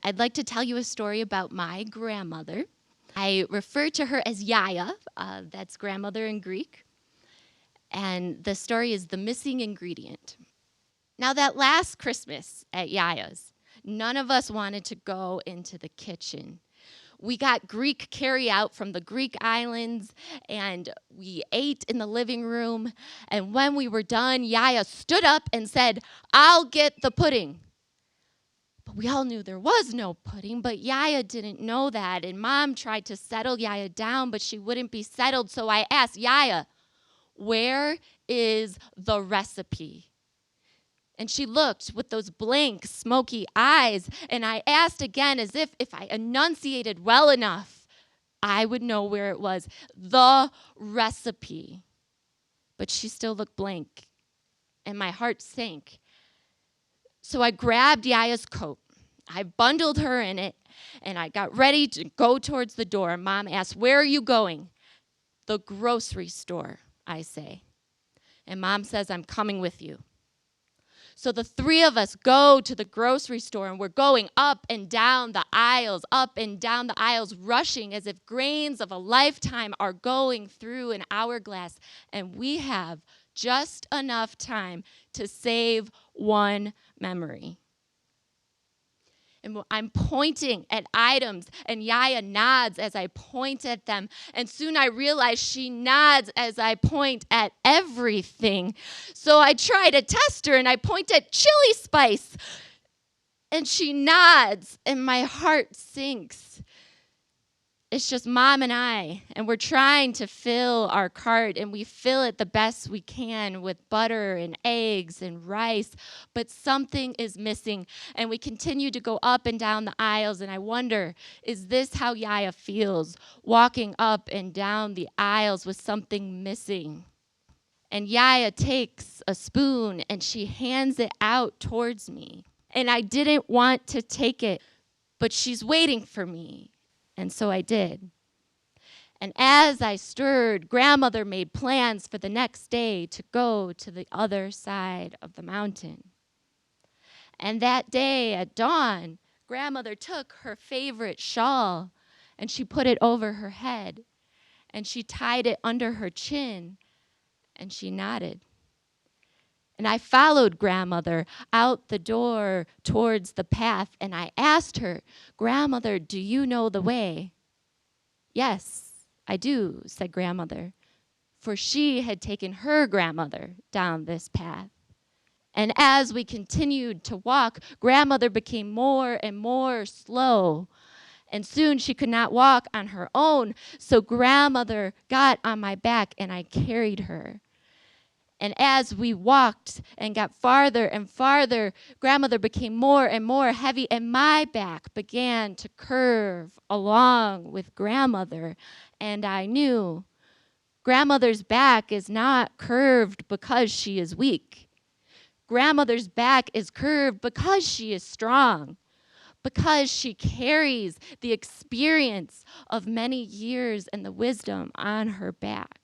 I'd like to tell you a story about my grandmother. I refer to her as Yaya, that's grandmother in Greek, and the story is the missing ingredient. Now, that last Christmas at Yaya's, none of us wanted to go into the kitchen. We got Greek carry-out from the Greek islands, and we ate in the living room. And when we were done, Yaya stood up and said, "I'll get the pudding." But we all knew there was no pudding, but Yaya didn't know that. And Mom tried to settle Yaya down, but she wouldn't be settled. So I asked, "Yaya, where is the recipe?" And she looked with those blank, smoky eyes. And I asked again, as if I enunciated well enough, I would know where it was. The recipe. But she still looked blank. And my heart sank. So I grabbed Yaya's coat. I bundled her in it. And I got ready to go towards the door. Mom asked, "Where are you going?" "The grocery store," I say. And Mom says, "I'm coming with you." So the three of us go to the grocery store, and we're going up and down the aisles, rushing as if grains of a lifetime are going through an hourglass. And we have just enough time to save one memory. And I'm pointing at items, and Yaya nods as I point at them. And soon I realize she nods as I point at everything. So I try to test her, and I point at chili spice. And she nods, and my heart sinks. It's just Mom and I, and we're trying to fill our cart, and we fill it the best we can with butter and eggs and rice, but something is missing, and we continue to go up and down the aisles, and I wonder, is this how Yaya feels, walking up and down the aisles with something missing? And Yaya takes a spoon, and she hands it out towards me, and I didn't want to take it, but she's waiting for me. And so I did. And as I stirred, Grandmother made plans for the next day to go to the other side of the mountain. And that day at dawn, Grandmother took her favorite shawl and she put it over her head and she tied it under her chin and she nodded. And I followed Grandmother out the door towards the path, and I asked her, "Grandmother, do you know the way?" "Yes, I do," said Grandmother, for she had taken her grandmother down this path. And as we continued to walk, Grandmother became more and more slow, and soon she could not walk on her own, so Grandmother got on my back, and I carried her. And as we walked and got farther and farther, Grandmother became more and more heavy, and my back began to curve along with Grandmother. And I knew Grandmother's back is not curved because she is weak. Grandmother's back is curved because she is strong, because she carries the experience of many years and the wisdom on her back.